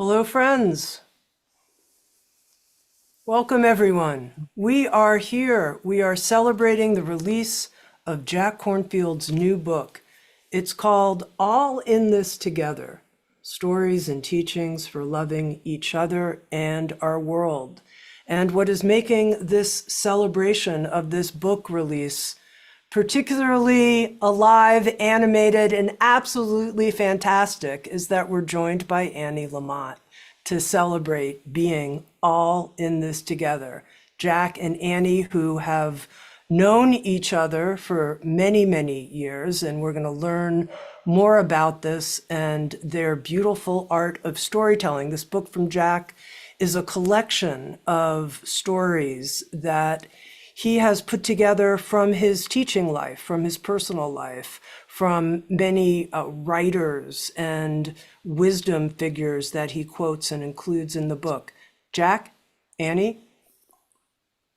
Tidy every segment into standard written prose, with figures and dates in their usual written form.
Hello, friends. Welcome, everyone. We are here. We are celebrating the release of Jack Kornfield's new book. It's called All in This Together, Stories and Teachings for Loving Each Other and Our World. And what is making this celebration of this book release particularly alive, animated, and absolutely fantastic is that we're joined by Anne Lamott to celebrate being all in this together. Jack and Annie, who have known each other for many, many years, and we're going to learn more about this and their beautiful art of storytelling. This book from Jack is a collection of stories that he has put together from his teaching life, from his personal life, from many writers and wisdom figures that he quotes and includes in the book. Jack, Annie,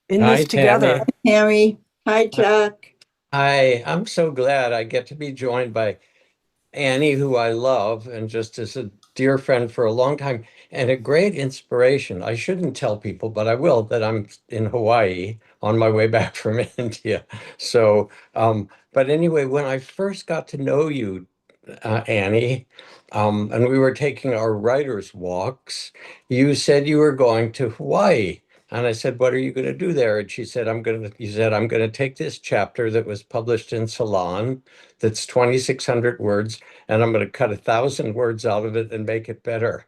in Hi, this Tami. together. Tami. Hi, Hi, Jack. I'm so glad I get to be joined by Annie, who I love, and just as a dear friend for a long time and a great inspiration. I shouldn't tell people, but I will, that I'm in Hawaii on my way back from India. But anyway, when I first got to know you, Annie, and we were taking our writers' walks, you said you were going to Hawaii. And I said, "What are you going to do there?" And she said, you said, "I'm going to take this chapter that was published in Salon, that's 2,600 words, and I'm going to cut 1,000 words out of it and make it better."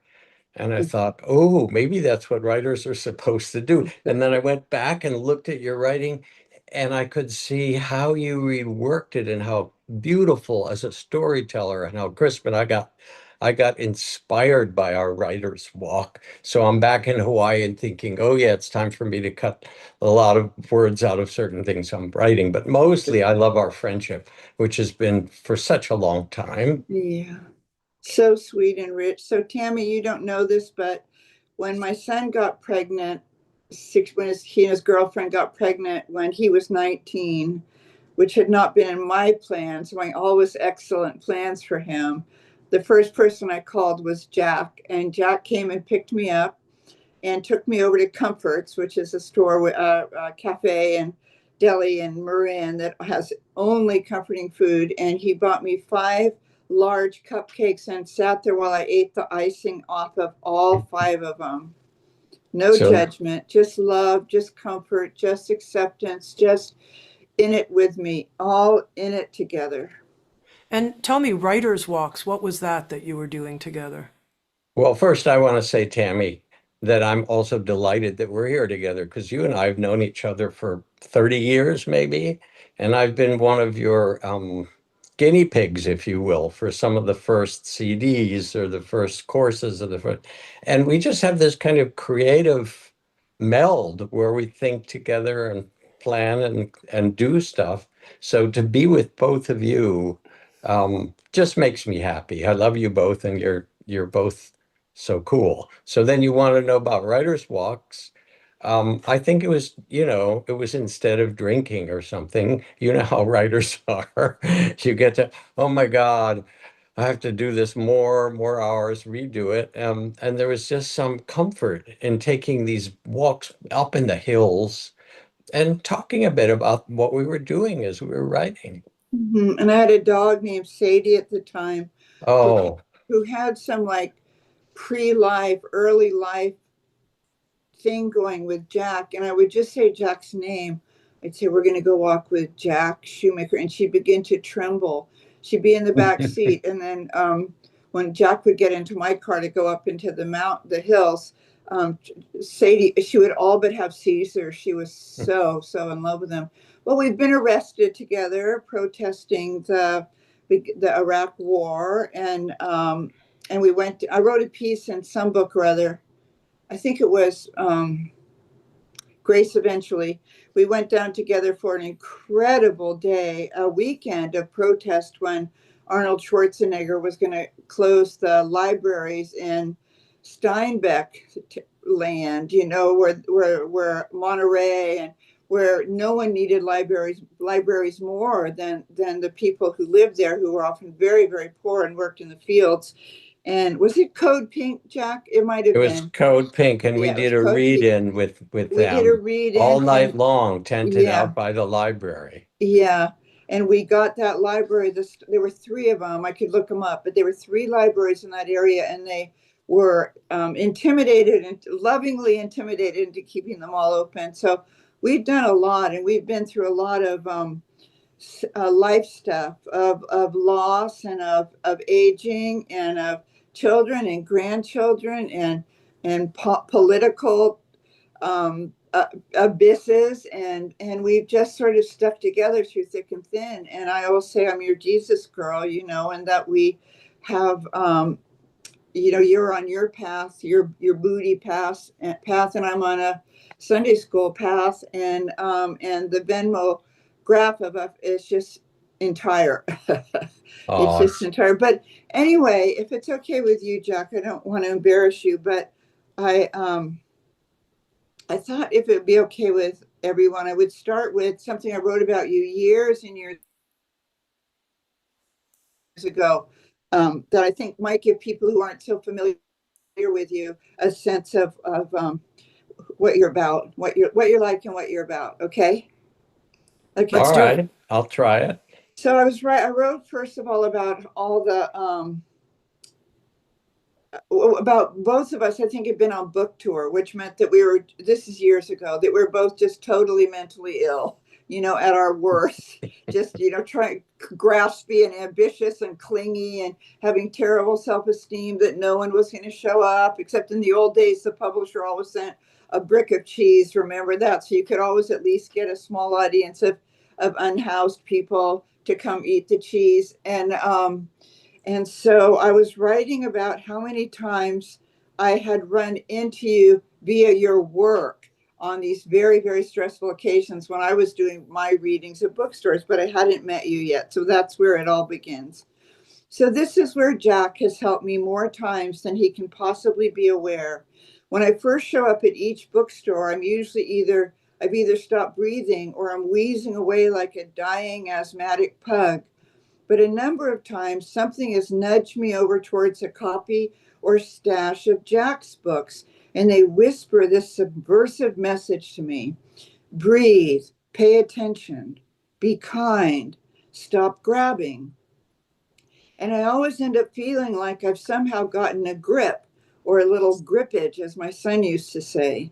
And I thought, oh, maybe that's what writers are supposed to do. And then I went back and looked at your writing, and I could see how you reworked it and how beautiful as a storyteller and how crisp. And I got inspired by our writer's walk. So I'm back in Hawaii and thinking, oh yeah, it's time for me to cut a lot of words out of certain things I'm writing. But mostly I love our friendship, which has been for such a long time. Yeah, so sweet and rich. So, Tammy, you don't know this, but when my son got pregnant, he and his girlfriend got pregnant when he was 19, which had not been in my plans, my always excellent plans for him. The first person I called was Jack, and Jack came and picked me up and took me over to Comforts, which is a store, a cafe and deli in Marin that has only comforting food. And he bought me 5 large cupcakes and sat there while I ate the icing off of all 5 of them. No So judgment, just love, just comfort, just acceptance, just in it with me, all in it together. And tell me, writer's walks, what was that you were doing together? well, first, I want to say, Tammy, that I'm also delighted that we're here together because you and I have known each other for 30 years, maybe. And I've been one of your guinea pigs, if you will, for some of the first CDs or the first courses of the first. And we just have this kind of creative meld where we think together and plan and do stuff. So to be with both of you just makes me happy. I love you both, and you're both so cool. So then you want to know about writer's walks. I think it was instead of drinking or something. You know how writers are. You get to, oh my God, I have to do this more hours, redo it. And there was just some comfort in taking these walks up in the hills and talking a bit about what we were doing as we were writing. And I had a dog named Sadie at the time who, Oh, who had some like pre-life, early life thing going with Jack, and I would just say Jack's name. I'd say, "We're going to go walk with Jack Shoemaker," and she'd begin to tremble. She'd be in the back seat, and then when Jack would get into my car to go up into the hills, um, Sadie, she would all but have seizures. She was so in love with him. Well, we've been arrested together protesting the Iraq War, and we went. I wrote a piece in some book or other. I think it was Grace eventually. We went down together for an incredible day, a weekend of protest when Arnold Schwarzenegger was going to close the libraries in Steinbeck land, where Monterey and where no one needed libraries more than the people who lived there, who were often very, very poor and worked in the fields. And was it Code Pink, Jack? It might have It was been. Code Pink, and we Yeah, it was did a Code Pink. read-in with We did a them all read-in, night and long, tented yeah, out by the library. yeah. And we got that library. There were three of them. I could look them up, but there were three libraries in that area, and they were intimidated and lovingly intimidated into keeping them all open. So we've done a lot, and we've been through a lot of life stuff of loss and of aging and of children and grandchildren and political abysses, and we've just sort of stuck together through thick and thin. And I always say I'm your Jesus girl, you know, and that we have you know, you're on your path, your booty path, and I'm on a Sunday school path, and the Venmo graph of it is just entire. It's Oh, just entire. But anyway, if it's okay with you, Jack, I don't want to embarrass you, but I I thought if it would be okay with everyone, I would start with something I wrote about you years and years ago, that I think might give people who aren't so familiar with you a sense of what you're about, what you're like, and what you're about. Okay. Okay. Let's all do it. right. I'll try it. So I wrote first of all about all the about both of us. I think had been on book tour, which meant that this is years ago, that we were both just totally mentally ill, you know, at our worst, just, you know, trying, graspy and ambitious and clingy and having terrible self-esteem that no one was going to show up, except in the old days the publisher always sent a brick of cheese, remember that? So you could always at least get a small audience of unhoused people to come eat the cheese. And so I was writing about how many times I had run into you via your work on these very, very stressful occasions when I was doing my readings at bookstores, but I hadn't met you yet. So that's where it all begins. So this is where Jack has helped me more times than he can possibly be aware. When I first show up at each bookstore, I've either stopped breathing or I'm wheezing away like a dying asthmatic pug. But a number of times something has nudged me over towards a copy or stash of Jack's books, and they whisper this subversive message to me: breathe, pay attention, be kind, stop grabbing. And I always end up feeling like I've somehow gotten a grip, or a little grippage, as my son used to say.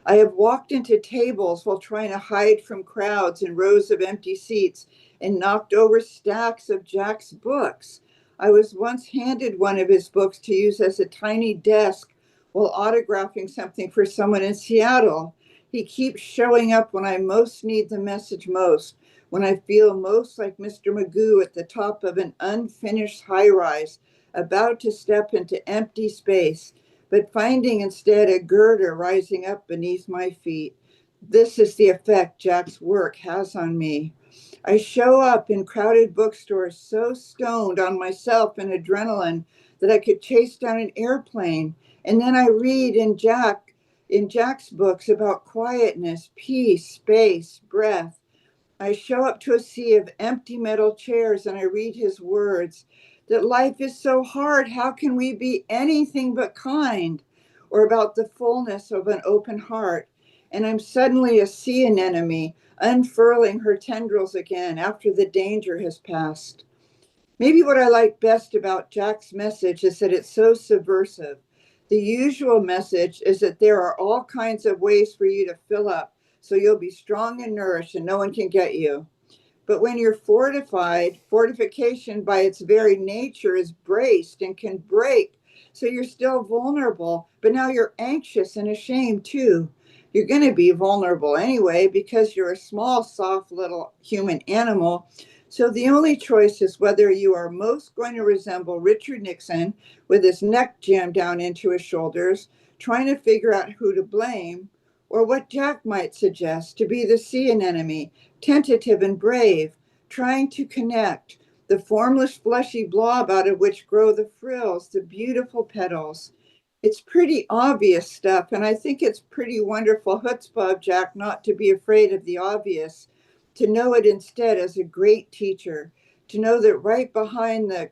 I have walked into tables while trying to hide from crowds and rows of empty seats and knocked over stacks of Jack's books. I was once handed one of his books to use as a tiny desk while autographing something for someone in Seattle. He keeps showing up when I most need the message most, when I feel most like Mr. Magoo at the top of an unfinished high rise, about to step into empty space, but finding instead a girder rising up beneath my feet. This is the effect Jack's work has on me. I show up in crowded bookstores so stoned on myself and adrenaline that I could chase down an airplane. And then I read in Jack's books about quietness, peace, space, breath. I show up to a sea of empty metal chairs and I read his words that life is so hard. How can we be anything but kind? Or about the fullness of an open heart. And I'm suddenly a sea anemone, unfurling her tendrils again after the danger has passed. Maybe what I like best about Jack's message is that it's so subversive. The usual message is that there are all kinds of ways for you to fill up so you'll be strong and nourished and no one can get you. But when you're fortified, fortification by its very nature is braced and can break. So you're still vulnerable, but now you're anxious and ashamed too. You're going to be vulnerable anyway because you're a small, soft little human animal. So the only choice is whether you are most going to resemble Richard Nixon with his neck jammed down into his shoulders, trying to figure out who to blame, or what Jack might suggest to be the sea anemone, tentative and brave, trying to connect, the formless fleshy blob out of which grow the frills, the beautiful petals. It's pretty obvious stuff, and I think it's pretty wonderful chutzpah of Jack not to be afraid of the obvious, to know it instead as a great teacher, to know that right behind the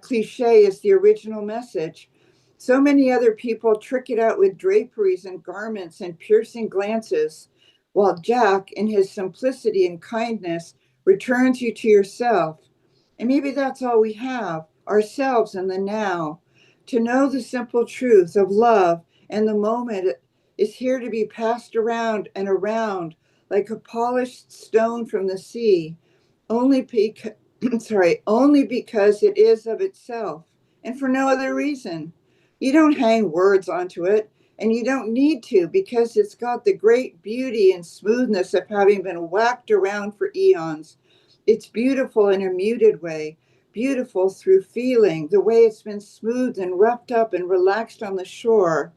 cliche is the original message. So many other people trick it out with draperies and garments and piercing glances, while Jack, in his simplicity and kindness, returns you to yourself. And maybe that's all we have, ourselves in the now. To know the simple truth of love and the moment is here to be passed around and around like a polished stone from the sea, only because, only because it is of itself and for no other reason. You don't hang words onto it, and you don't need to because it's got the great beauty and smoothness of having been whacked around for eons. It's beautiful in a muted way, beautiful through feeling, the way it's been smoothed and roughed up and relaxed on the shore.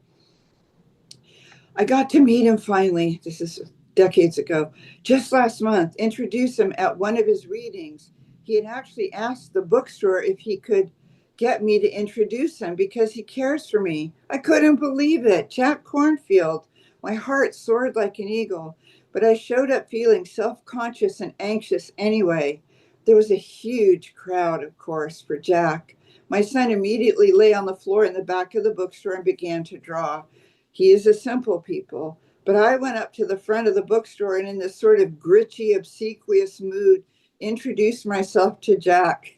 I got to meet him finally. This is decades ago. Just last month, introduce him at one of his readings. He had actually asked the bookstore if he could get me to introduce him because he cares for me. I couldn't believe it. Jack Kornfield. My heart soared like an eagle, but I showed up feeling self-conscious and anxious anyway. There was a huge crowd, of course, for Jack. My son immediately lay on the floor in the back of the bookstore and began to draw. He is a simple people, but I went up to the front of the bookstore and in this sort of gritty, obsequious mood, introduced myself to Jack.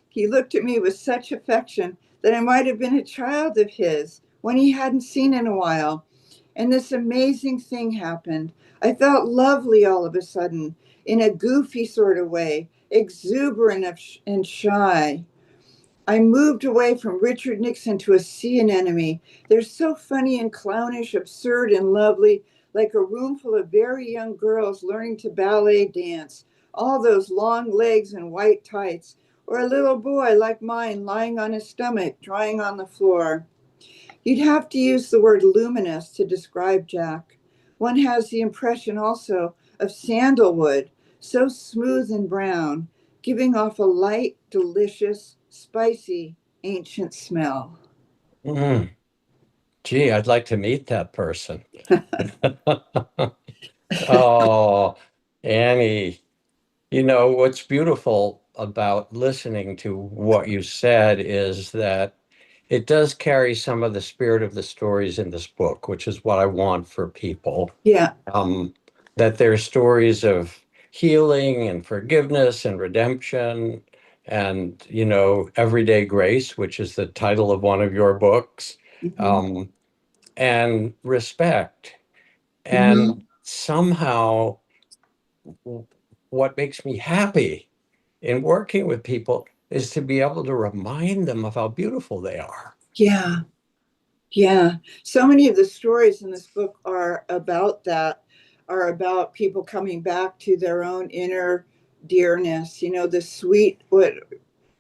He looked at me with such affection that I might have been a child of his, one he hadn't seen in a while. And this amazing thing happened. I felt lovely all of a sudden, in a goofy sort of way, exuberant and shy. I moved away from Richard Nixon to a sea anemone. They're so funny and clownish, absurd and lovely, like a room full of very young girls learning to ballet dance, all those long legs and white tights, or a little boy like mine lying on his stomach, drawing on the floor. You'd have to use the word luminous to describe Jack. One has the impression also of sandalwood, so smooth and brown, giving off a light, delicious, spicy, ancient smell. Mm. Gee, I'd like to meet that person. Oh, Annie, what's beautiful about listening to what you said is that it does carry some of the spirit of the stories in this book, which is what I want for people. Yeah. That they're stories of healing and forgiveness and redemption and, everyday grace, which is the title of one of your books, Mm-hmm. and respect. And Mm-hmm. somehow, what makes me happy in working with people is to be able to remind them of how beautiful they are. Yeah. Yeah. So many of the stories in this book are about that, are about people coming back to their own inner dearness, the sweet, what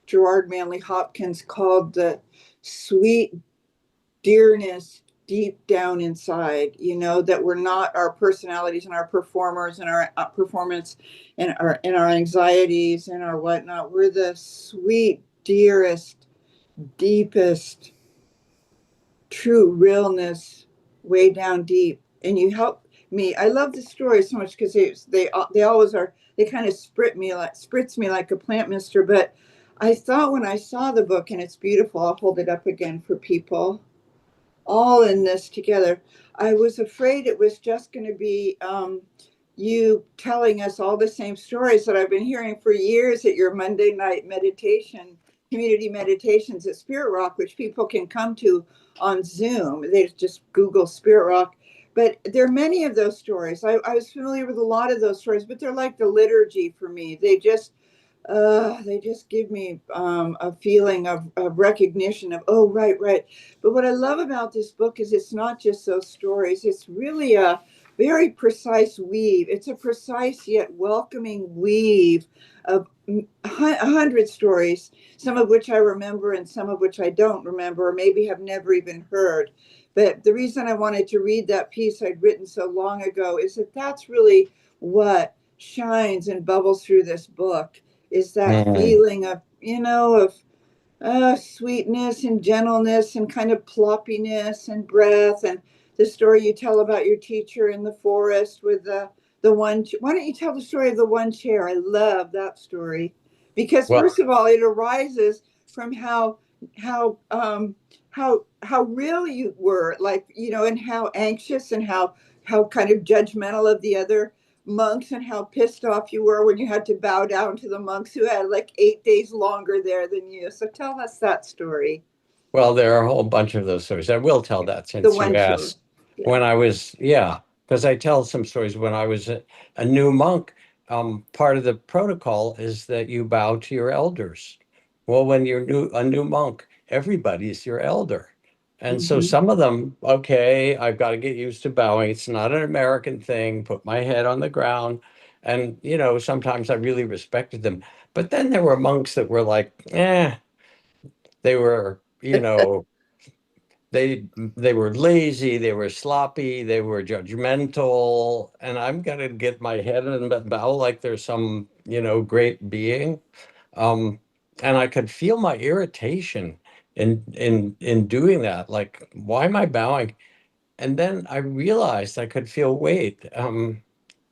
Gerard Manley Hopkins called the sweet dearness deep down inside, that we're not our personalities and our performers and our performance and our anxieties and our whatnot. We're the sweet, dearest, deepest, true realness way down deep. And you help me. I love the story so much because they always are. They kind of spritz me like a plant mister. But I thought when I saw the book, and it's beautiful. I'll hold it up again for people. All in this together. I was afraid it was just going to be you telling us all the same stories that I've been hearing for years at your Monday night meditation, community meditations at Spirit Rock, which people can come to on Zoom. They just Google Spirit Rock. But there are many of those stories. I was familiar with a lot of those stories, but they're like the liturgy for me. They just give me a feeling of recognition of, oh, right, right. But what I love about this book is it's not just those stories. It's really a very precise weave. It's a precise yet welcoming weave of 100 stories, some of which I remember and some of which I don't remember, or maybe have never even heard. But the reason I wanted to read that piece I'd written so long ago is that that's really what shines and bubbles through this book, is that Mm. feeling of, sweetness and gentleness and kind of ploppiness and breath. And the story you tell about your teacher in the forest with the one. Why don't you tell the story of the one chair? I love that story because Well, first of all, it arises from how how real you were, like, you know, and how anxious and how kind of judgmental of the other monks, and how pissed off you were when you had to bow down to the monks who had like 8 days longer there than you. So tell us that story. Well, there are a whole bunch of those stories. I will tell that The since you one story. asked. Yeah. When I was, yeah, because I tell some stories when I was a new monk. Part of the protocol is that you bow to your elders. Well, when you're a new monk, everybody's your elder. And so Hmm. some of them, okay, I've got to get used to bowing. It's not an American thing. Put my head on the ground. And, you know, sometimes I really respected them. But then there were monks that were like, they were, you know, they were lazy, they were sloppy, they were judgmental, and I'm gonna get my head in the bow like there's some, you know, great being. Um, and I could feel my irritation in doing that. Like, why am I bowing? And then I realized I could feel, wait,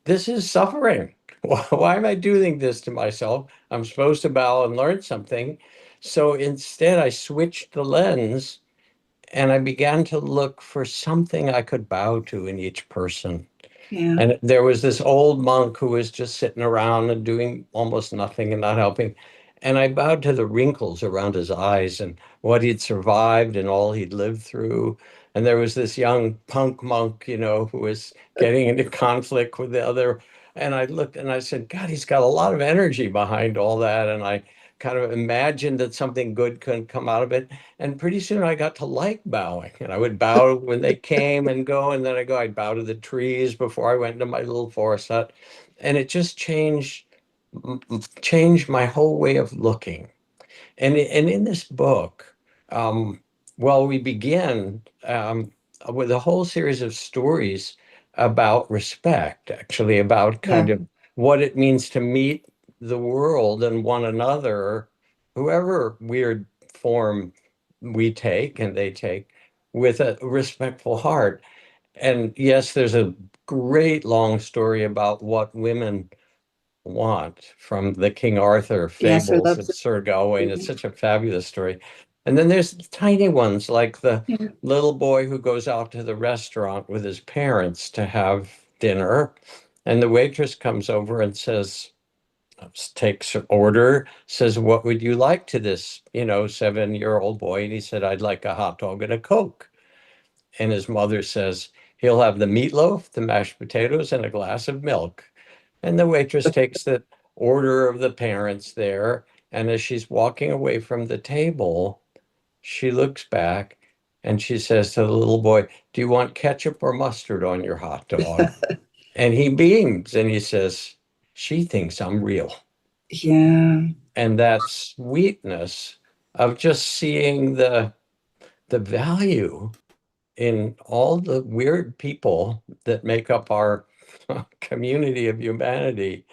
this is suffering. Why am I doing this to myself? I'm supposed to bow and learn something. So instead, I switched the lens and I began to look for something I could bow to in each person. Yeah. And there was this old monk who was just sitting around and doing almost nothing and not helping. And I bowed to the wrinkles around his eyes and what he'd survived and all he'd lived through. And there was this young punk monk, you know, who was getting into conflict with the other. And I looked and I said, God, he's got a lot of energy behind all that. And I kind of imagined that something good could come out of it. And pretty soon I got to like bowing. And I would bow when they came and go. And then I'd bow to the trees before I went into my little forest hut. And it just changed my whole way of looking. And in this book, um, well, we begin with a whole series of stories about respect, actually, about kind Yeah. of what it means to meet the world and one another, whoever weird form we take and they take, with a respectful heart. And yes, there's a great long story about what women want from the King Arthur Yes, I fables love of that. Sir Gawain. It's such a fabulous story. And then there's tiny ones like the Yeah. little boy who goes out to the restaurant with his parents to have dinner. And the waitress comes over and says, takes an order, says, what would you like to this, you know, 7-year-old boy? And he said, I'd like a hot dog and a Coke. And his mother says, he'll have the meatloaf, the mashed potatoes, and a glass of milk. And the waitress takes the order of the parents there. And as she's walking away from the table, she looks back and she says to the little boy, do you want ketchup or mustard on your hot dog? And he beams and he says, she thinks I'm real. Yeah. And that sweetness of just seeing the value in all the weird people that make up our community of humanity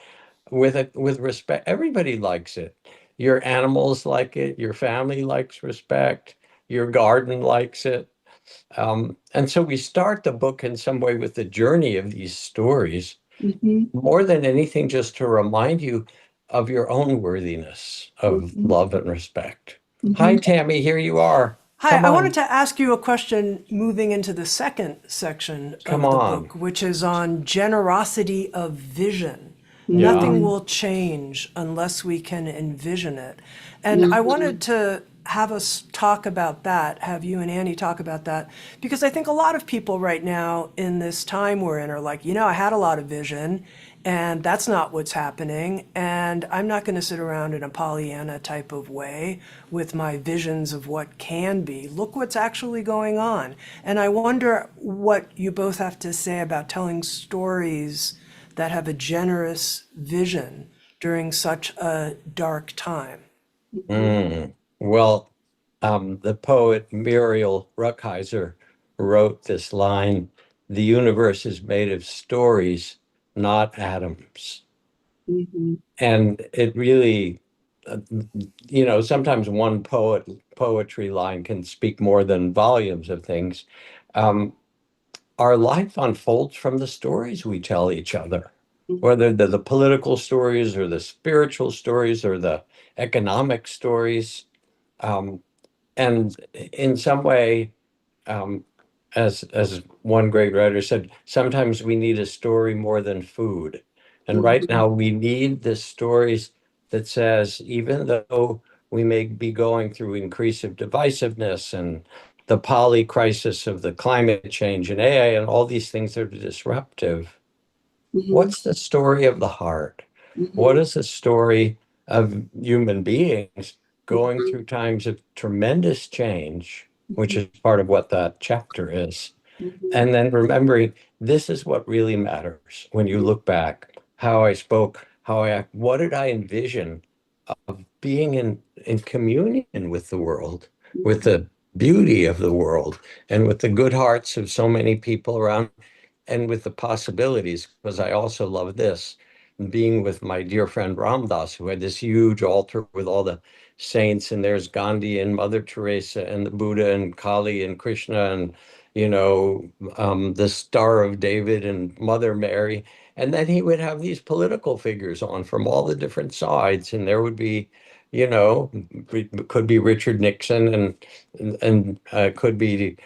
with respect. Everybody likes it. Your animals like it, your family likes respect, your garden likes it. And so we start the book in some way with the journey of these stories, Hmm. more than anything, just to remind you of your own worthiness of Hmm. love and respect. Hmm. Hi, Tammy, here you are. Hi, Come I wanted on, to ask you a question moving into the second section come of the on. book, which is on generosity of vision. Yeah. Nothing will change unless we can envision it. And I Hmm. wanted to have us talk about that, have you and Annie talk about that, because I think a lot of people right now in this time we're in are like, you know, I had a lot of vision and that's not what's happening. And I'm not going to sit around in a Pollyanna type of way with my visions of what can be. Look what's actually going on. And I wonder what you both have to say about telling stories that have a generous vision during such a dark time. Mm. Well, the poet Muriel Rukeyser wrote this line, the universe is made of stories, not atoms. Hmm. And it really, uh, you know, sometimes one poetry line can speak more than volumes of things. Um, our life unfolds from the stories we tell each other, whether they're the political stories or the spiritual stories or the economic stories. Um, and in some way, um, as one great writer said, sometimes we need a story more than food. And right now we need the stories that says, even though we may be going through increasive divisiveness and the poly crisis of the climate change and AI and all these things that are disruptive, what's the story of the heart? What is the story of human beings going through times of tremendous change, which is part of what that chapter is? And then remembering this is what really matters when you look back, how I spoke, how I act, what did I envision of being in communion with the world, with the beauty of the world, and with the good hearts of so many people around, and with the possibilities, because I also love this, being with my dear friend Ram Dass, who had this huge altar with all the saints, and there's Gandhi and Mother Teresa and the Buddha and Kali and Krishna and, the Star of David and Mother Mary. And then he would have these political figures on from all the different sides, and there would be, could be Richard Nixon and could be Dick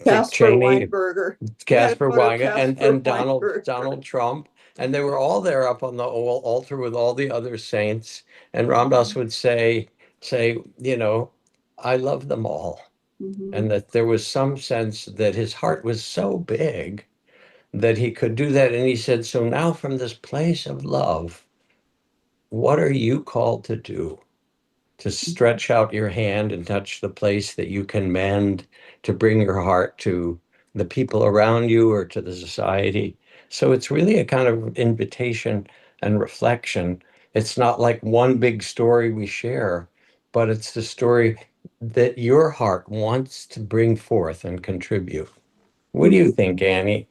Casper Cheney, Weinberger. He had a Casper photo of Wenger, Casper and Weinberger. Donald Trump, and they were all there up on the altar with all the other saints. And Ram Dass would say, I love them all, and that there was some sense that his heart was so big that he could do that. And he said, so now from this place of love, what are you called to do? To stretch out your hand and touch the place that you can mend, to bring your heart to the people around you or to the society. So it's really a kind of invitation and reflection. It's not like one big story we share, but it's the story that your heart wants to bring forth and contribute. What do you think, Annie?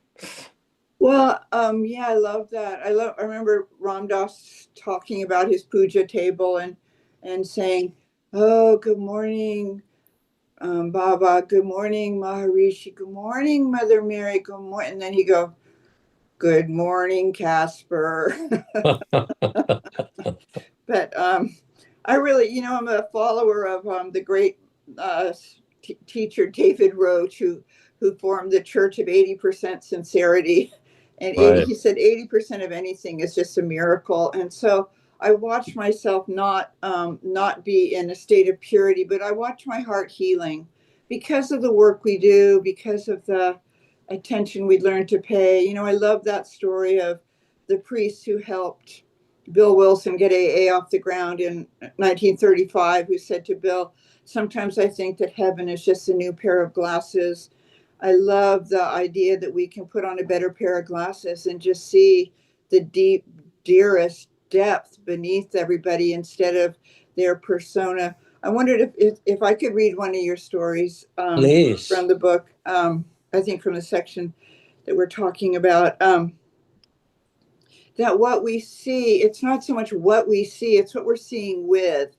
Well, yeah, I love that. I remember Ram Dass talking about his puja table and saying, "Oh, good morning, Baba. Good morning, Maharishi. Good morning, Mother Mary. Good morning." And then he go, "Good morning, Casper." But I really, I'm a follower of the great uh, teacher David Roach, who formed the Church of 80% Sincerity, and Right. he said 80% of anything is just a miracle. And so I watch myself not be in a state of purity, but I watch my heart healing because of the work we do, because of the attention we learn to pay. I love that story of the priest who helped Bill Wilson get AA off the ground in 1935, who said to Bill, "Sometimes I think that heaven is just a new pair of glasses." I love the idea that we can put on a better pair of glasses and just see the deep, dearest depth beneath everybody instead of their persona. I wondered if I could read one of your stories from Please. the book, I think from the section that we're talking about. That what we see, it's not so much what we see, it's what we're seeing with.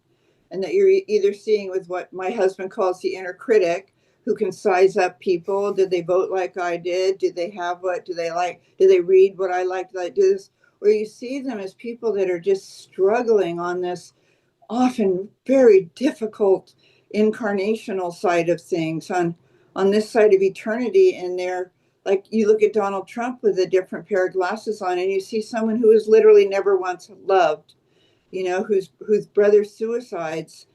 And that you're either seeing with what my husband calls the inner critic, who can size up people. Did they vote like I did? Did they have what? Do they like? Do they read what I like? Did I do this? Or you see them as people that are just struggling on this often very difficult incarnational side of things, on this side of eternity. And they're like, you look at Donald Trump with a different pair of glasses on, and you see someone who has literally never once loved, whose brother suicides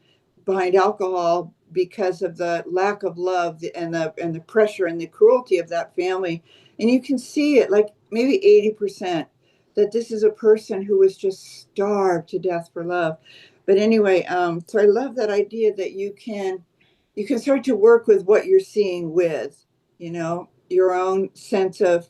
behind alcohol because of the lack of love and the pressure and the cruelty of that family. And you can see it, like maybe 80%, that this is a person who was just starved to death for love. But anyway, so I love that idea that you can start to work with what you're seeing with, your own sense of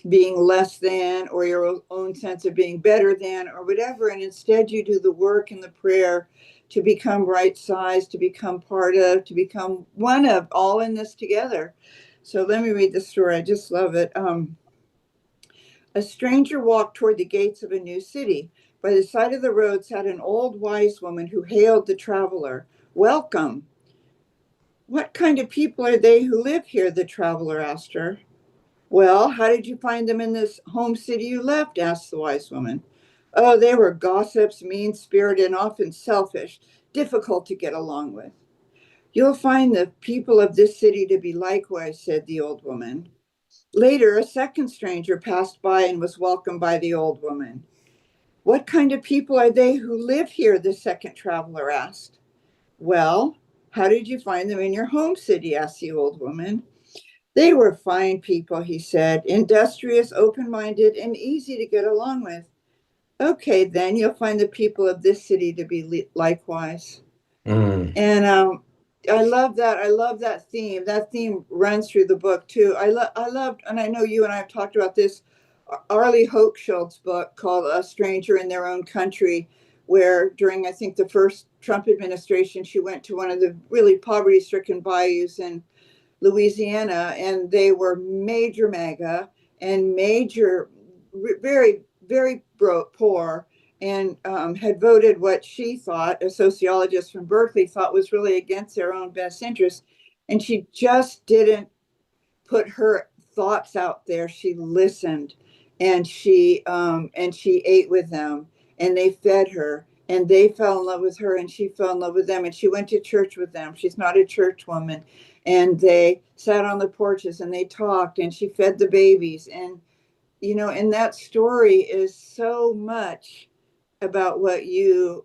being less than, or your own sense of being better than, or whatever. And instead you do the work and the prayer to become right sized, to become part of, to become one of, all in this together. So let me read the story. I just love it. A stranger walked toward the gates of a new city. By the side of the road sat an old wise woman who hailed the traveler. "Welcome." "What kind of people are they who live here?" the traveler asked her. "Well, how did you find them in this home city you left?" asked the wise woman. "Oh, they were gossips, mean spirited, and often selfish. difficult to get along with. You'll find the people of this city to be likewise, said the old woman. Later, a second stranger passed by and was welcomed by the old woman. What kind of people are they who live here? The second traveler asked. Well, how did you find them in your home city? Asked the old woman. They were fine people, he said, industrious, open-minded, and easy to get along with. Okay, then you'll find the people of this city to be likewise. And I love that. I love that theme. That theme runs through the book too. I loved, and I know you and I have talked about this, Arlie Hochschild's book called A Stranger in Their Own Country, where during, I think, the first Trump administration, she went to one of the really poverty-stricken bayous in Louisiana, and they were major MAGA and major, very, very poor, and had voted what she thought, a sociologist from Berkeley, thought was really against their own best interests. And she just didn't put her thoughts out there. She listened, and she ate with them, and they fed her, and they fell in love with her, and she fell in love with them, and she went to church with them. She's not a church woman. And they sat on the porches and they talked, and she fed the babies. And, you know, and that story is so much about what you,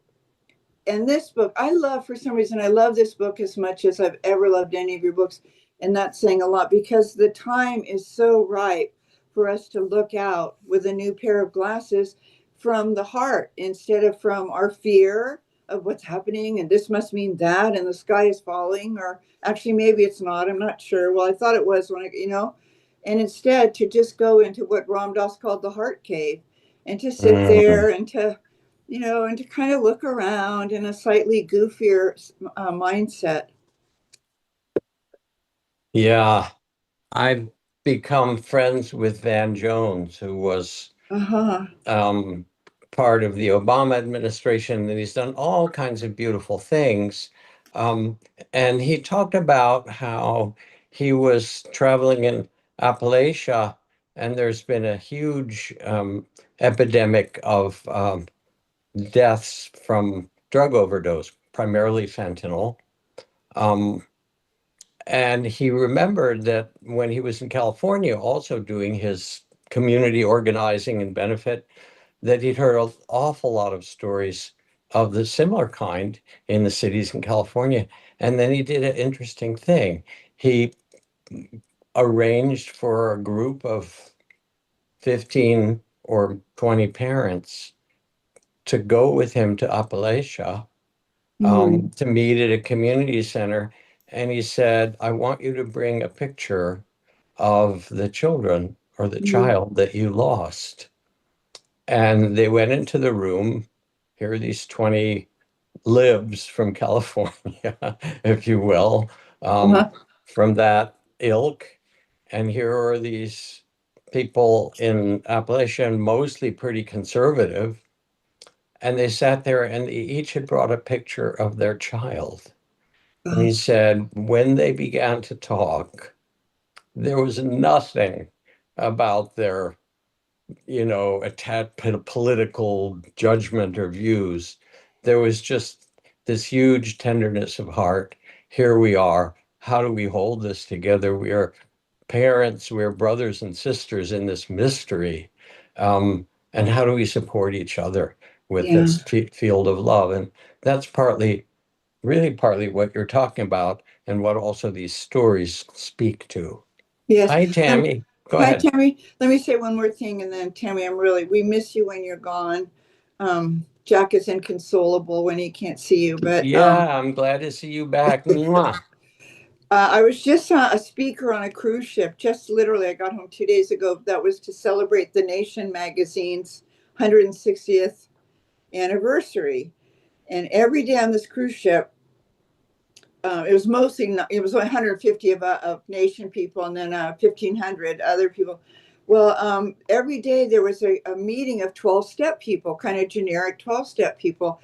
and this book, I love, for some reason, I love this book as much as I've ever loved any of your books. And that's saying a lot, because the time is so ripe for us to look out with a new pair of glasses from the heart, instead of from our fear of what's happening, and this must mean that, and the sky is falling, or actually maybe it's not, I'm not sure. Well, I thought it was when and instead to just go into what Ram Dass called the heart cave, and to sit there and to, and to kind of look around in a slightly goofier mindset. Yeah, I've become friends with Van Jones, who was part of the Obama administration, and he's done all kinds of beautiful things. And he talked about how he was traveling in Appalachia, and there's been a huge epidemic of deaths from drug overdose, primarily fentanyl. And he remembered that when he was in California, also doing his community organizing and benefit, that he'd heard an awful lot of stories of the similar kind in the cities in California. And then he did an interesting thing. He arranged for a group of 15 or 20 parents to go with him to Appalachia to meet at a community center. And he said, I want you to bring a picture of the children or the child that you lost. And they went into the room. Here are these 20 libs from California, if you will, from that ilk. And here are these people in Appalachia, mostly pretty conservative. And they sat there and they each had brought a picture of their child. And he said, when they began to talk, there was nothing about their, political judgment or views. There was just this huge tenderness of heart. Here we are. How do we hold this together? We are parents, we're brothers and sisters in this mystery. And how do we support each other with this field of love? And that's really partly what you're talking about, and what also these stories speak to. Yes. Hi, Tami. Go Hi, ahead. Tami. Let me say one more thing, and then Tami, we miss you when you're gone. Jack is inconsolable when he can't see you, but I'm glad to see you back. Mwah. I was just a speaker on a cruise ship. Just literally, I got home 2 days ago. That was to celebrate The Nation magazine's 160th anniversary. And every day on this cruise ship, it was only 150 of Nation people, and then 1,500 other people. Well, every day there was a meeting of 12-step people, kind of generic 12-step people,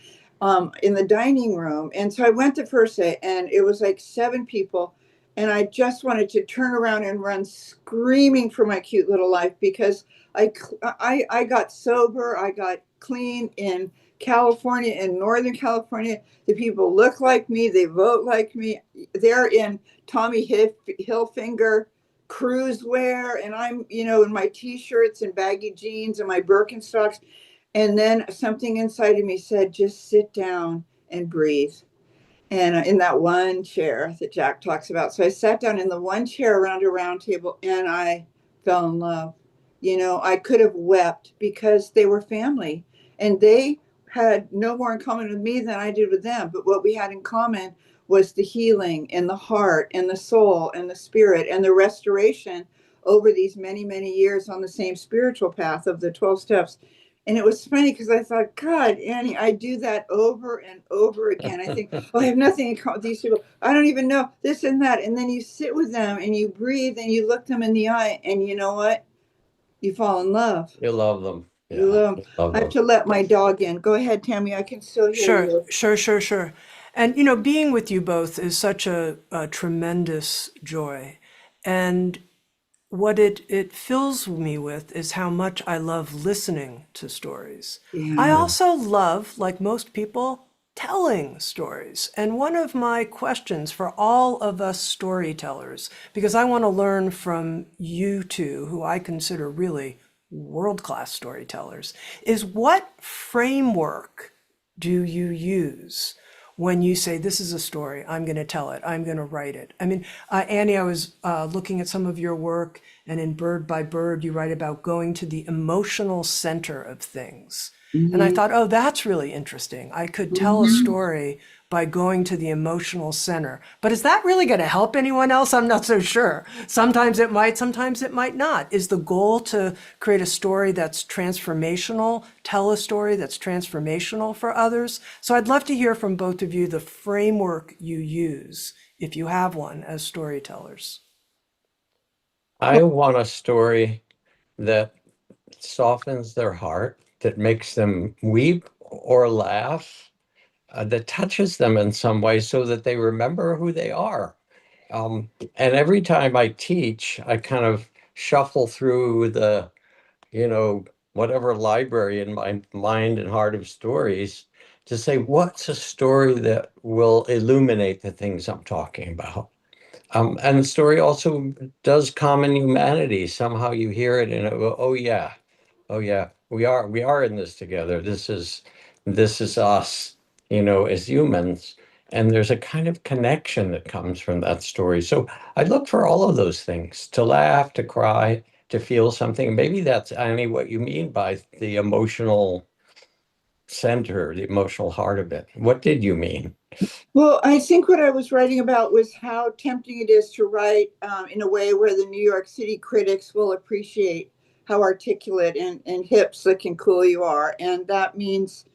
in the dining room. And so I went the first day, and it was like 7 people. And I just wanted to turn around and run screaming for my cute little life, because I got sober, I got clean in California and Northern California. The people look like me. They vote like me. They're in Tommy Hilfiger cruise wear, and I'm, in my t-shirts and baggy jeans and my Birkenstocks. And then something inside of me said, just sit down and breathe. And in that one chair that Jack talks about. So I sat down in the one chair around a round table and I fell in love. I could have wept because they were family and they had no more in common with me than I did with them. But what we had in common was the healing and the heart and the soul and the spirit and the restoration over these many, many years on the same spiritual path of the 12 steps. And it was funny because I thought, God, Annie, I do that over and over again. I think, oh, I have nothing in common with these people. I don't even know this and that. And then you sit with them and you breathe and you look them in the eye. And you know what? You fall in love. You love them. You Yeah, love them. you love I have them. to let my dog in. Go ahead, Tammy. I can still hear Sure, you. sure, sure, sure. And, being with you both is such a tremendous joy. And what it fills me with is how much I love listening to stories. I Yeah. also love, like most people, telling stories. And one of my questions for all of us storytellers, because I want to learn from you two, who I consider really world-class storytellers, is what framework do you use when you say, this is a story, I'm going to tell it, I'm going to write it? I mean, Annie, I was looking at some of your work, and in Bird by Bird, you write about going to the emotional center of things. And I Mm-hmm. thought, oh, that's really interesting. I could tell a Mm-hmm. story by going to the emotional center. But is that really going to help anyone else? I'm not so sure. Sometimes it might, sometimes it might not. Is the goal to create a story that's transformational, tell a story that's transformational for others? So I'd love to hear from both of you the framework you use, if you have one, as storytellers. I want a story that softens their heart, that makes them weep or laugh, that touches them in some way so that they remember who they are. And every time I teach, I kind of shuffle through the, whatever library in my mind and heart of stories to say, what's a story that will illuminate the things I'm talking about? And the story also does common humanity. Somehow you hear it and it go, oh yeah, we are in this together. This is us, as humans. And there's a kind of connection that comes from that story. So I look for all of those things, to laugh, to cry, to feel something. Maybe that's, Annie, what you mean by the emotional center, the emotional heart of it. What did you mean? Well, I think what I was writing about was how tempting it is to write in a way where the New York City critics will appreciate how articulate and hip, slick, and cool you are. And that means,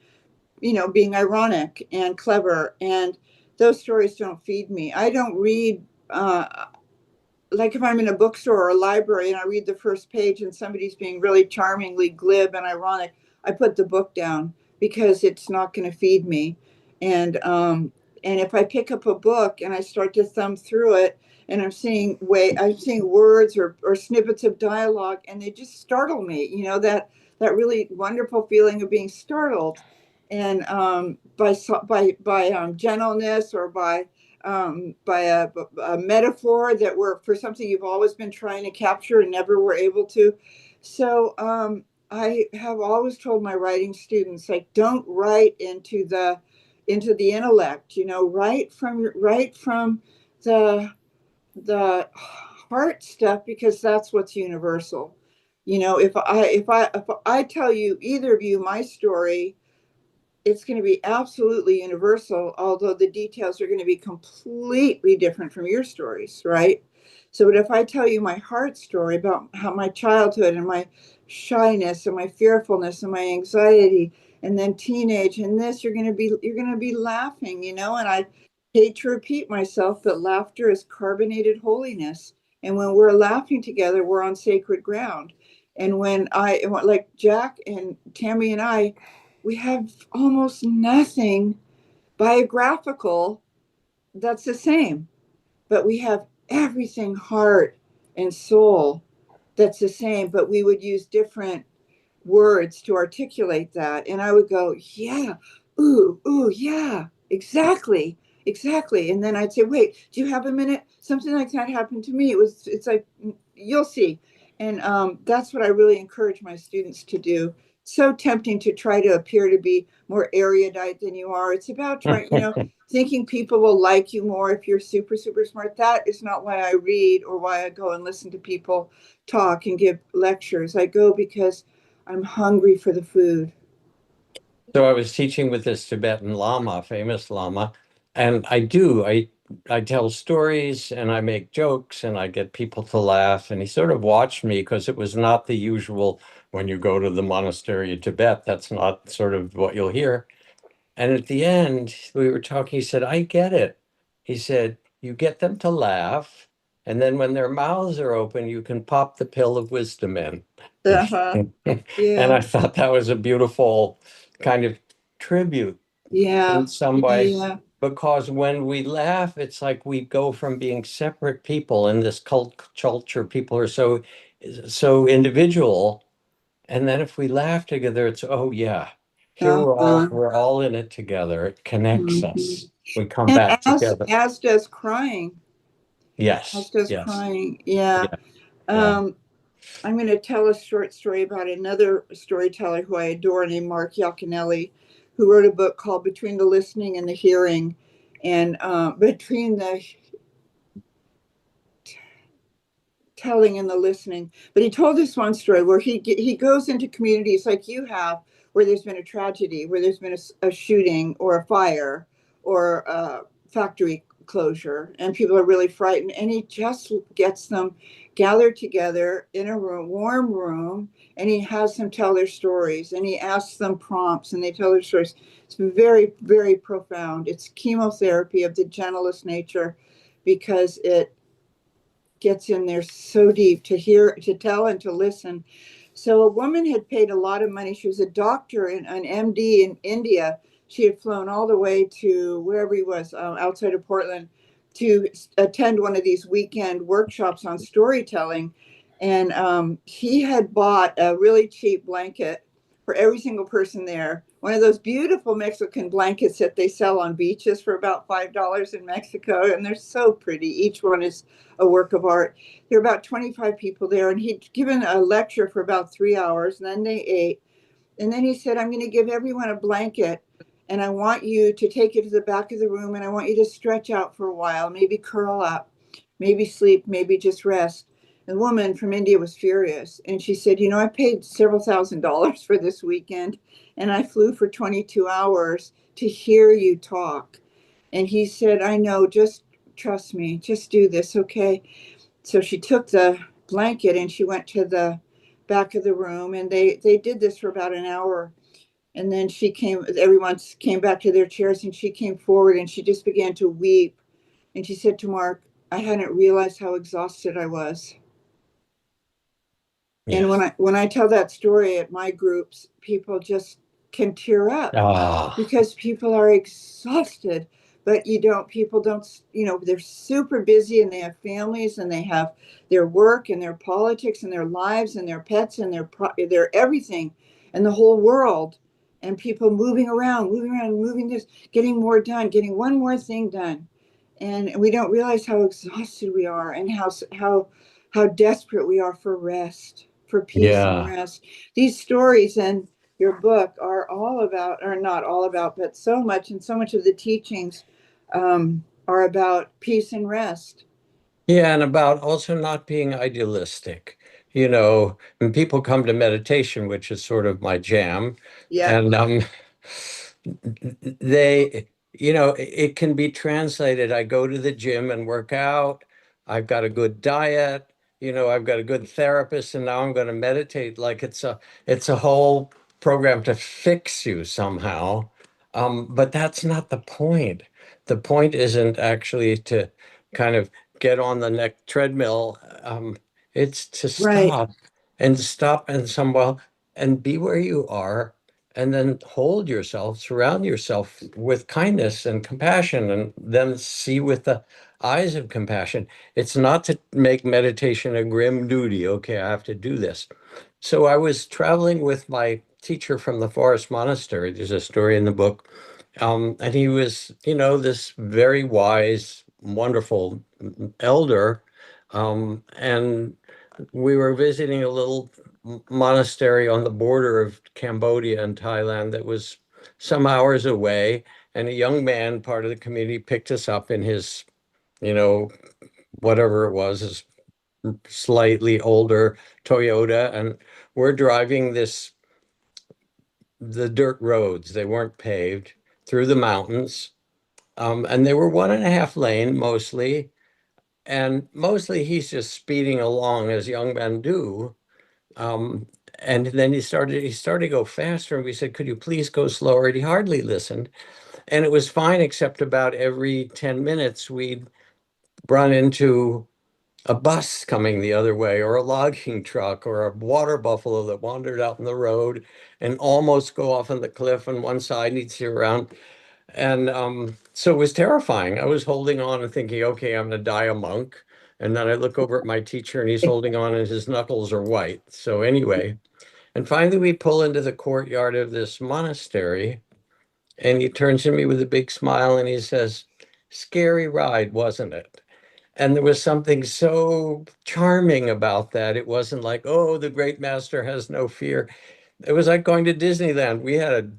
being ironic and clever. And those stories don't feed me. I don't read, like if I'm in a bookstore or a library and I read the first page and somebody's being really charmingly glib and ironic, I put the book down because it's not going to feed me. And if I pick up a book and I start to thumb through it and I'm seeing words or snippets of dialogue and they just startle me, that really wonderful feeling of being startled and by gentleness or by a metaphor that were for something you've always been trying to capture and never were able to. So I have always told my writing students, like, don't write into the intellect, write from the heart stuff, because that's what's universal. If I tell you, either of you, my story, it's going to be absolutely universal, although the details are going to be completely different from your stories, right? So, but if I tell you my heart story about how my childhood and my shyness and my fearfulness and my anxiety, and then teenage and this, you're going to be laughing, and I hate to repeat myself, but laughter is carbonated holiness. And when we're laughing together, we're on sacred ground. And like Jack and Tammy and I, we have almost nothing biographical that's the same, but we have everything heart and soul that's the same, but we would use different words to articulate that. And I would go, yeah, ooh, yeah, exactly, exactly. And then I'd say, wait, do you have a minute? Something like that happened to me. It's like, you'll see. And that's what I really encourage my students to do. So tempting to try to appear to be more erudite than you are. It's about trying, thinking people will like you more if you're super, super smart. That is not why I read or why I go and listen to people talk and give lectures. I go because I'm hungry for the food. So I was teaching with this Tibetan Lama, famous Lama, and I tell stories and I make jokes and I get people to laugh. And he sort of watched me because it was not the usual when you go to the monastery in Tibet, that's not sort of what you'll hear. And at the end, we were talking, he said, I get it. He said, you get them to laugh, and then when their mouths are open, you can pop the pill of wisdom in. Uh-huh. And Yeah. I thought that was a beautiful kind of tribute Yeah. in some way, Yeah. because when we laugh, it's like we go from being separate people in this culture. People are so individual, and then if we laugh together, it's, oh yeah, here Uh-huh. we're all in it together. It connects Mhm. us. We come And back together. as does crying. As Yes, does yes, crying. Yeah. yeah, yeah. Um, I'm going to tell a short story about another storyteller who I adore named Mark Yaconelli, who wrote a book called Between the Listening and the Hearing. And between the telling and the listening. But he told this one story where he goes into communities like you have, where there's been a tragedy, where there's been a shooting or a fire or a factory closure, and people are really frightened. And he just gets them gathered together in a room, warm room, and he has them tell their stories. And he asks them prompts, and they tell their stories. It's very, very profound. It's chemotherapy of the gentlest nature because it gets in there so deep to hear, to tell, and to listen. So a woman had paid a lot of money. She was a doctor and an MD in India. She had flown all the way to wherever he was, outside of Portland, to attend one of these weekend workshops on storytelling. And he had bought a really cheap blanket for every single person there. One of those beautiful Mexican blankets that they sell on beaches for about $5 in Mexico. And they're so pretty. Each one is a work of art. There were about 25 people there, and he'd given a lecture for about 3 hours, and then they ate. And then he said, I'm going to give everyone a blanket, and I want you to take it to the back of the room, and I want you to stretch out for a while, maybe curl up, maybe sleep, maybe just rest. The woman from India was furious, and she said, I paid several $1,000s for this weekend, and I flew for 22 hours to hear you talk. And he said, I know, just trust me, just do this, okay? So she took the blanket and she went to the back of the room, and they did this for about an hour. And then everyone came back to their chairs, and she came forward and she just began to weep. And she said to Mark, I hadn't realized how exhausted I was. And Yes. when I tell that story at my groups, people just can tear up Ah, because people are exhausted. But people don't, they're super busy, and they have families, and they have their work and their politics and their lives and their pets and their everything and the whole world. And people moving around, moving this, getting more done, getting one more thing done. And we don't realize how exhausted we are, and how desperate we are for rest, for peace and yeah. rest. These stories and your book are all about, or not all about, but so much, and so much of the teachings are about peace and rest. Yeah, and about also not being idealistic. When people come to meditation, which is sort of my jam, Yeah. and it can be translated. I go to the gym and work out. I've got a good diet. I've got a good therapist, and now I'm going to meditate. Like it's a whole program to fix you somehow. But that's not the point. The point isn't actually to kind of get on the neck treadmill. It's to Right. stop and and be where you are, and then hold yourself, surround yourself with kindness and compassion, and then see with the eyes of compassion. It's not to make meditation a grim duty. Okay, I have to do this. So I was traveling with my teacher from the forest monastery. There's a story in the book. And he was, this very wise, wonderful elder. And we were visiting a little monastery on the border of Cambodia and Thailand that was some hours away. And a young man, part of the community, picked us up in his, you know, whatever it was, his slightly older Toyota. And we're driving the dirt roads. They weren't paved through the mountains. And they were 1.5 lane mostly. And mostly he's just speeding along as young men do. Um, and then he started to go faster. And we said, could you please go slower? And he hardly listened. And it was fine, except about every 10 minutes, we'd run into a bus coming the other way, or a logging truck, or a water buffalo that wandered out in the road and almost go off on the cliff on one side, and he'd see around. And so it was terrifying. I was holding on and thinking, okay, I'm going to die a monk. And then I look over at my teacher and he's holding on and his knuckles are white. So anyway, and finally we pull into the courtyard of this monastery and he turns to me with a big smile and he says, scary ride, wasn't it? And there was something so charming about that. It wasn't like, oh, the great master has no fear. It was like going to Disneyland. We had a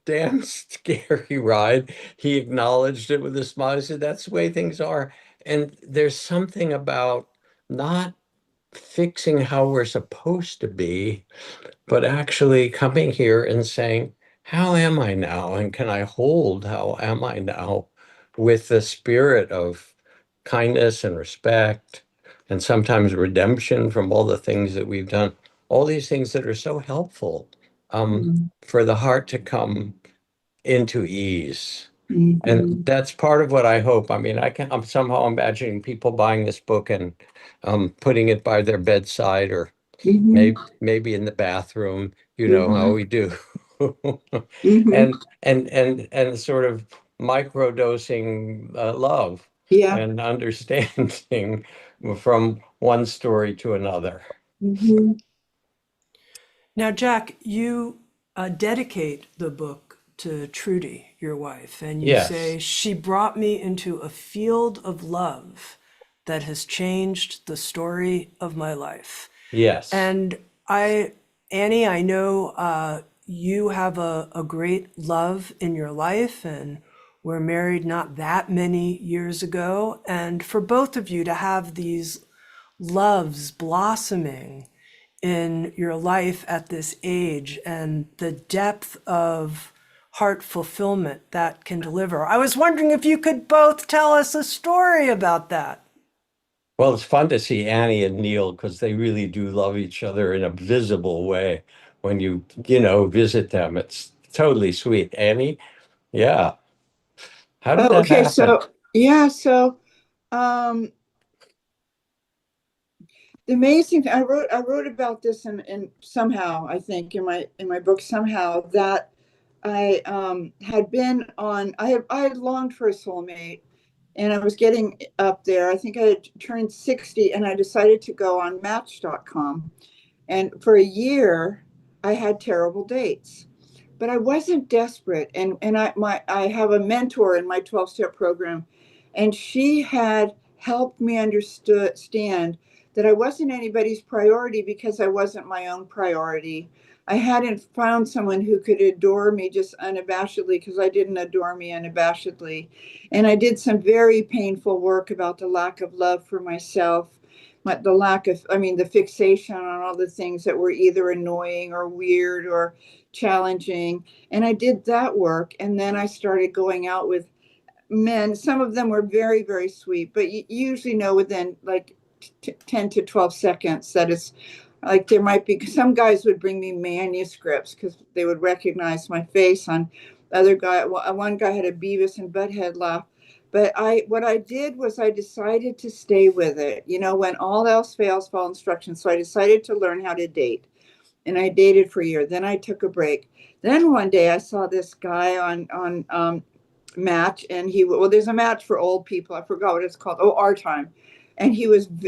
damn scary ride. He acknowledged it with a smile. He said, that's the way things are. And there's something about not fixing how we're supposed to be, but actually coming here and saying, how am I now? And can I hold how am I now with the spirit of kindness and respect and sometimes redemption from all the things that we've done, all these things that are so helpful for the heart to come into ease. And that's part of what I hope. I mean, I'm somehow imagining people buying this book and putting it by their bedside or maybe in the bathroom, how we do. Mhm. And sort of microdosing love Yeah. and understanding from one story to another. Mhm. Now, Jack, you dedicate the book to Trudy, your wife, and you Yes, say, she brought me into a field of love that has changed the story of my life. yes, And Annie, I know you have a great love in your life, and we're married not that many years ago. And for both of you to have these loves blossoming in your life at this age and the depth of heart fulfillment that can deliver. I was wondering if you could both tell us a story about that. Well, it's fun to see Annie and Neil because they really do love each other in a visible way when visit them. It's totally sweet. Annie, yeah. How did Oh, that okay. happen? So, yeah. So, um, the amazing thing, I wrote about this in somehow, I think, in my book somehow, that I had longed for a soulmate, and I was getting up there. I think I had turned 60 and I decided to go on match.com. And for a year I had terrible dates. But I wasn't desperate. And I have a mentor in my 12-step program, and she had helped me understand that I wasn't anybody's priority because I wasn't my own priority. I hadn't found someone who could adore me just unabashedly because I didn't adore me unabashedly. And I did some very painful work about the lack of love for myself, the lack of, I mean, the fixation on all the things that were either annoying or weird or challenging. And I did that work. And then I started going out with men. Some of them were very, very sweet, but you usually know within like 10 to 12 seconds that it's like there might be some guys would bring me manuscripts because they would recognize my face. On other guy, one guy had a Beavis and Butthead laugh. But what I did was I decided to stay with it. When all else fails, follow instructions. So I decided to learn how to date, and I dated for a year. Then I took a break. Then one day I saw this guy on Match, and there's a match for old people. I forgot what it's called. Oh, Our Time. And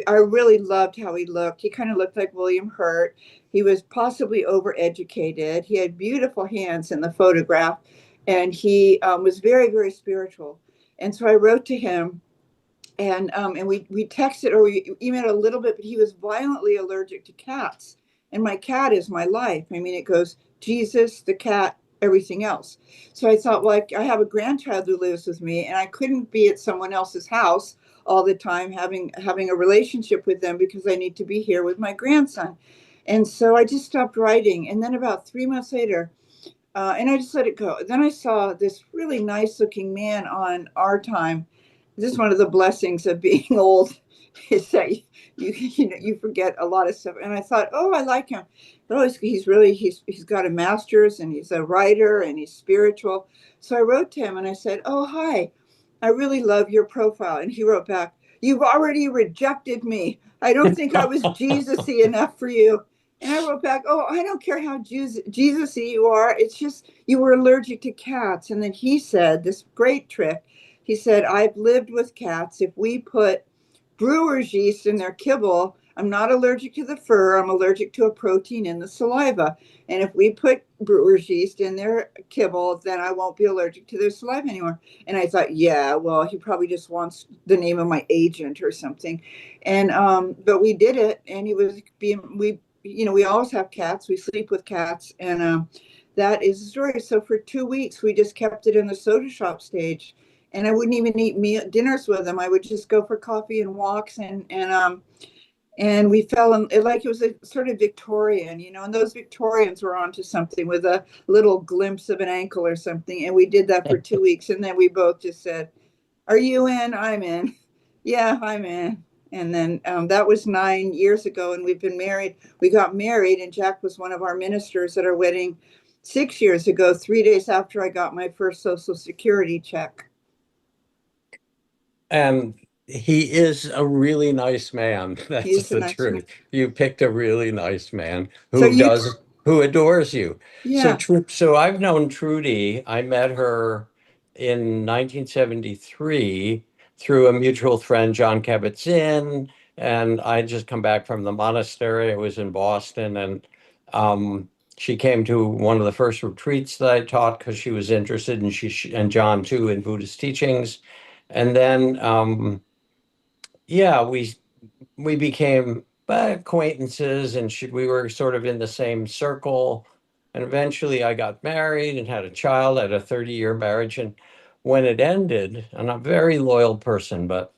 I really loved how he looked. He kind of looked like William Hurt. He was possibly overeducated. He had beautiful hands in the photograph, and he was very, very spiritual. And so I wrote to him, and we texted or we emailed a little bit, but he was violently allergic to cats. And my cat is my life. I mean, it goes Jesus, the cat, everything else. So I thought, well, I have a grandchild who lives with me, and I couldn't be at someone else's house all the time having a relationship with them because I need to be here with my grandson. And so I just stopped writing. And then about 3 months later, and I just let it go. Then I saw this really nice looking man on Our Time. This is one of the blessings of being old, is that you forget a lot of stuff. And I thought, oh, I like him. Oh, he's got a master's and he's a writer and he's spiritual. So I wrote to him and I said, oh, hi, I really love your profile. And he wrote back, you've already rejected me. I don't think I was Jesus-y enough for you. And I wrote back, oh, I don't care how Jesus-y you are. It's just you were allergic to cats. And then he said this great trick. He said, I've lived with cats. If we put brewer's yeast in their kibble, I'm not allergic to the fur. I'm allergic to a protein in the saliva. And if we put brewer's yeast in their kibble, then I won't be allergic to their saliva anymore. And I thought, yeah, well, he probably just wants the name of my agent or something. And but we did it, and we always have cats. We sleep with cats, and that is the story. So for 2 weeks, we just kept it in the soda shop stage, and I wouldn't even eat dinners with them. I would just go for coffee and walks, and we fell in it like it was a sort of Victorian, and those Victorians were onto something with a little glimpse of an ankle or something. And we did that for 2 weeks, and then we both just said, "Are you in? I'm in." Yeah, I'm in. And then that was 9 years ago, and we've been married. We got married, and Jack was one of our ministers at our wedding 6 years ago, 3 days after I got my first Social Security check. And he is a really nice man. That's He's a the nice man. truth. You picked a really nice man So you, who adores you. yeah, So I've known Trudy. I met her in 1973 through a mutual friend, John Kabat-Zinn, and I had just come back from the monastery. I was in Boston, and she came to one of the first retreats that I taught because she was interested, and and John too, in Buddhist teachings. And then, yeah, we became acquaintances, and we were sort of in the same circle. And eventually, I got married and had a child. I had a 30-year marriage, and when it ended, and I'm a very loyal person, but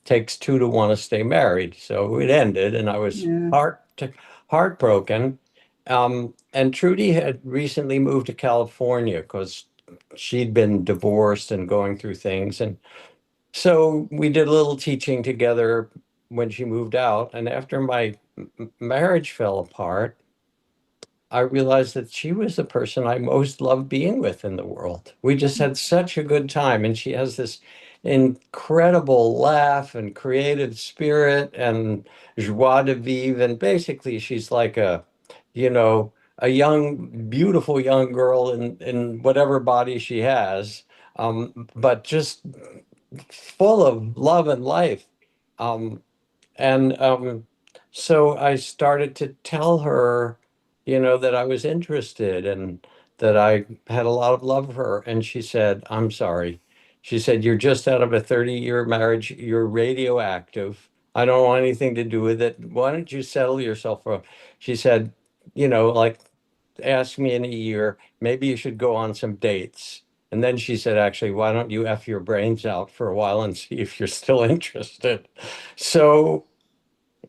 takes two to want to stay married. So it ended, and I was yeah, heartbroken. And Trudy had recently moved to California because she'd been divorced and going through things, and so we did a little teaching together when she moved out. And after my marriage fell apart, I realized that she was the person I most loved being with in the world. We just had such a good time. And she has this incredible laugh and creative spirit and joie de vivre. And basically, she's like you know, a young, beautiful young girl in whatever body she has, but just full of love and life. Um, and so I started to tell her, that I was interested and that I had a lot of love for her. And she said, I'm sorry. She said, you're just out of a 30-year marriage. You're radioactive. I don't want anything to do with it. Why don't you settle yourself for? She said, like, ask me in a year, maybe you should go on some dates. And then she said, actually, why don't you F your brains out for a while and see if you're still interested? So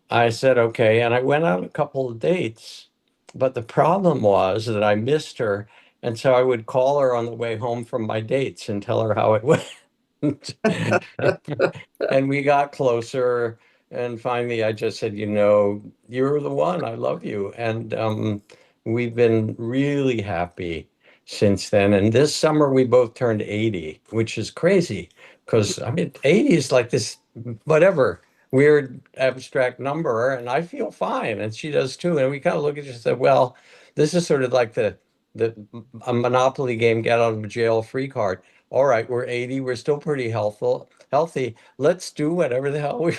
I said, okay. And I went on a couple of dates. But the problem was that I missed her. And so I would call her on the way home from my dates and tell her how it went. And we got closer. And finally, I just said, you're the one. I love you. And we've been really happy since then. And this summer, we both turned 80, which is crazy because, I mean, 80 is like this, whatever, weird abstract number. And I feel fine. And she does too. And we kind of look at each other and said, well, this is sort of like the a Monopoly game, get out of jail free card. all right, we're 80, we're still pretty healthy. Let's do whatever the hell we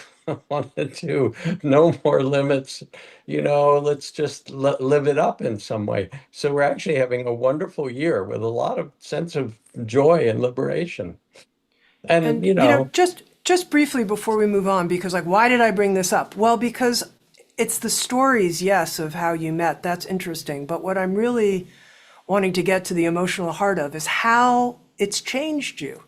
want to do. No more limits. Let's just live it up in some way. So we're actually having a wonderful year with a lot of sense of joy and liberation. And, And just briefly before we move on, because like, why did I bring this up? Well, because it's the stories, yes, of how you met. That's interesting. But what I'm really wanting to get to the emotional heart of is how it's changed you.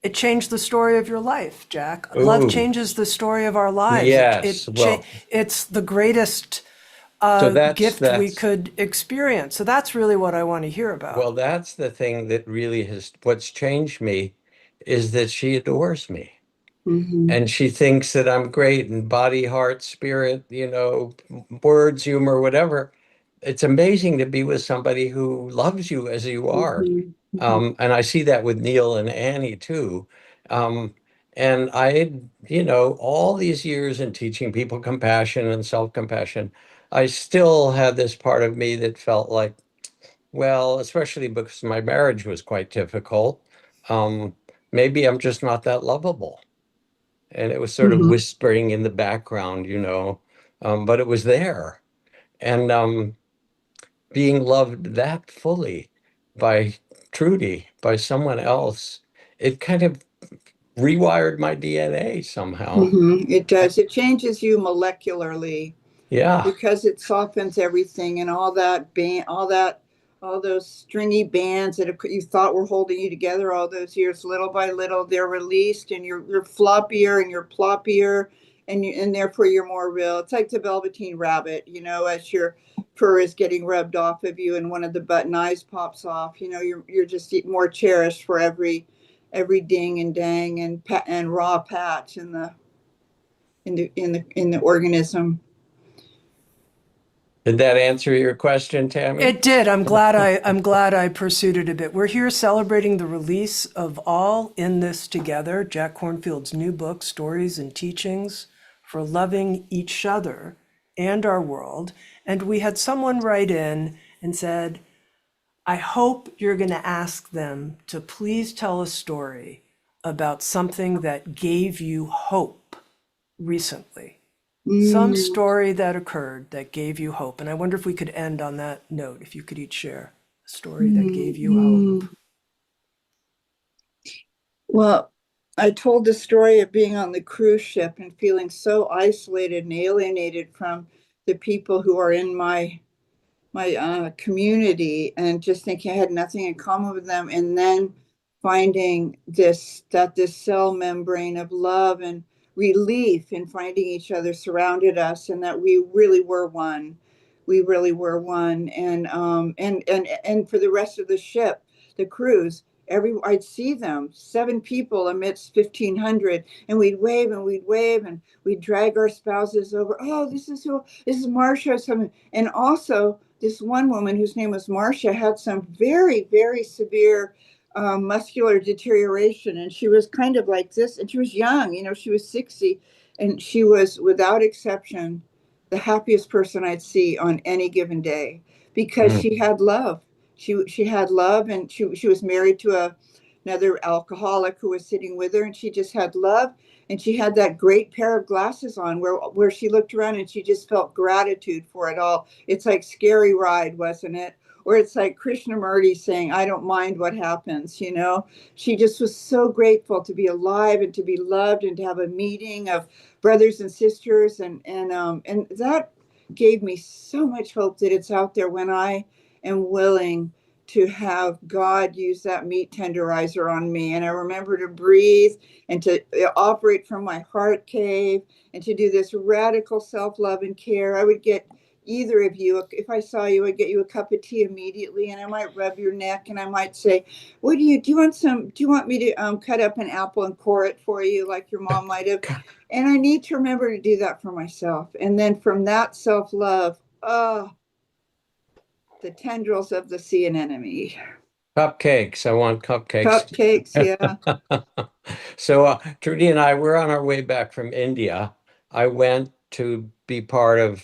It changed the story of your life, Jack. Love ooh, changes the story of our lives. yes. Well, It's the greatest so that's gift we that's could experience. So that's really what I want to hear about. well, that's the thing that really what's changed me is that she adores me. Mhm. And she thinks that I'm great in body, heart, spirit, words, humor, whatever. It's amazing to be with somebody who loves you as you are. Mhm. Mhm. And I see that with Neil and Annie too. Um, and all these years in teaching people compassion and self-compassion, I still had this part of me that felt like, well, especially because my marriage was quite difficult, um, maybe I'm just not that lovable. And it was sort of Mhm. whispering in the background, but it was there. And being loved that fully by Trudy, by someone else, it kind of rewired my DNA somehow. Mhm. It does. It changes you molecularly, Yeah. because it softens everything, and all those stringy bands that you thought were holding you together all those years, little by little they're released, and you're floppier and you're ploppier, and therefore you're more real. It's like the Velveteen Rabbit, as your fur is getting rubbed off of you and one of the button eyes pops off. You're just more cherished for every ding and dang and raw patch in the organism. Did that answer your question, Tami? It did. I'm glad I pursued it a bit. We're here celebrating the release of All in This Together, Jack Kornfield's new book, Stories and Teachings for Loving Each Other and Our World. And we had someone write in and said, I hope you're going to ask them to please tell a story about something that gave you hope recently. Some Mm. story that occurred that gave you hope. And I wonder if we could end on that note, if you could each share a story that gave you hope. Mm. Well, I told the story of being on the cruise ship and feeling so isolated and alienated from the people who are in my community, and just thinking I had nothing in common with them, and then finding this cell membrane of love and relief in finding each other surrounded us, and that we really were one. We really were one. And for the rest of the ship, the cruise, I'd see them, 7 people amidst 1,500, and we'd wave and we'd drag our spouses over. Oh, this is Marcia. And also, this one woman whose name was Marcia had some very, very severe muscular deterioration. And she was kind of like this, and she was young, she was 60, and she was, without exception, the happiest person I'd see on any given day, because Mm. she had love. She had love, and she was married to another alcoholic who was sitting with her, and she just had love. And she had that great pair of glasses on where she looked around and she just felt gratitude for it all. It's like Scary Ride, wasn't it? Or it's like Krishnamurti saying, I don't mind what happens. She just was so grateful to be alive and to be loved and to have a meeting of brothers and sisters. And that gave me so much hope that it's out there when I am willing to have God use that meat tenderizer on me. And I remember to breathe and to operate from my heart cave and to do this radical self-love and care. I would get either of you, if I saw you, I'd get you a cup of tea immediately, and I might rub your neck, and I might say, do you want me to cut up an apple and core it for you like your mom might have? And I need to remember to do that for myself. And then from that self-love, the tendrils of the sea anemone. Cupcakes. I want cupcakes. Cupcakes, yeah. So Trudy and I, we're on our way back from India, I went to be part of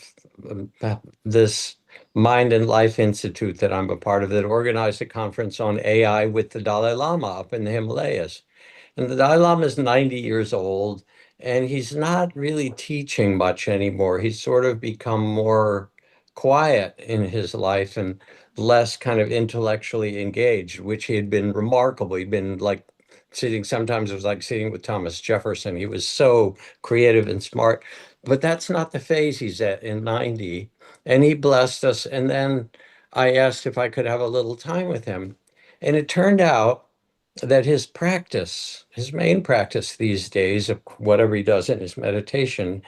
this Mind and Life Institute that I'm a part of that organized a conference on AI with the Dalai Lama up in the Himalayas. And the Dalai Lama is 90 years old, and he's not really teaching much anymore. He's sort of become more quiet in his life and less kind of intellectually engaged, which he had been remarkable. He'd been like sitting, sometimes it was like sitting with Thomas Jefferson. He was so creative and smart. But that's not the phase he's at in 90. And he blessed us. And then I asked if I could have a little time with him. And it turned out that his practice, his main practice these days of whatever he does in his meditation,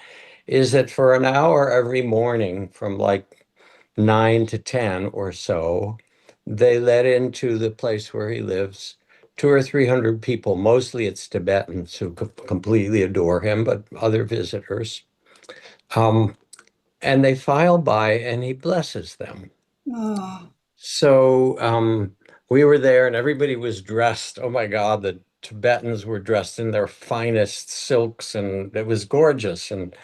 is that for an hour every morning from like 9 to 10 or so, they let into the place where he lives 200 or 300 people. Mostly it's Tibetans who completely adore him, but other visitors. Um, and they file by and he blesses them. Oh, So we were there and everybody was dressed. Oh my God, the Tibetans were dressed in their finest silks and it was gorgeous and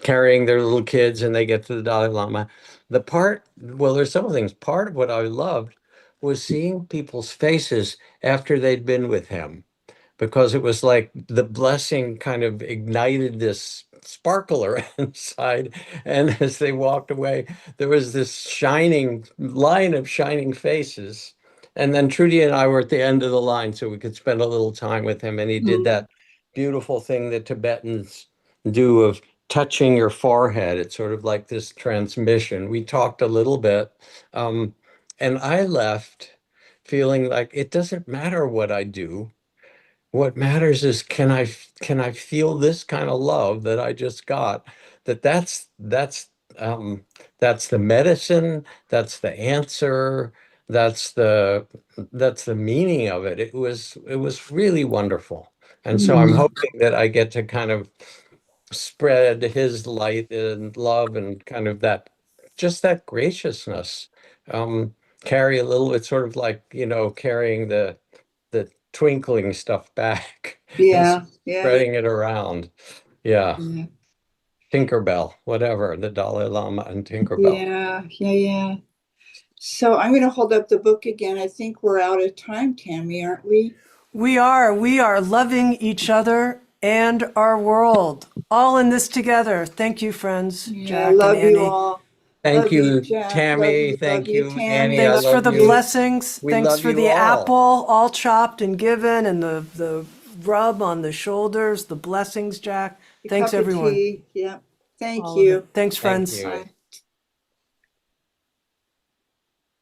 carrying their little kids and they get to the Dalai Lama. Well, there's several things. Part of what I loved was seeing people's faces after they'd been with him because it was like the blessing kind of ignited this sparkler inside. And as they walked away, there was this shining line of shining faces. And then Trudy and I were at the end of the line so we could spend a little time with him. And he did that beautiful thing that Tibetans do of touching your forehead. It's sort of like this transmission. We talked a little bit. And I left feeling like it doesn't matter what I do. What matters is can I feel this kind of love that I just got? Um that's the medicine, that's the answer, that's the that's the meaning of it. It was really wonderful. And so I'm hoping that I get to kind of spread his light and love and kind of that just that graciousness. Um Carry a little, it's sort of like, carrying the twinkling stuff back and yeah, yeah, spreading it around. Yeah. yeah, Tinkerbell, whatever, the Dalai Lama and Tinkerbell. yeah, yeah, yeah. So I'm going to hold up the book again. I think we're out of time, Tami, aren't we? We are loving each other and our world, all in this together. Thank you, friends, Yeah, Jack and love you Annie. all. Thank Love you, you, Jack. Tammy. Love Thank you, you, Annie. Tammy. I Thanks for Love the love you. you. blessings. We Thanks love for you the all. apple all chopped and given and the rub on the shoulders, the blessings, Jack. A Thanks, cup of everyone. tea. Yeah. Thank All of it. you. Thanks, Thank friends. you. Bye.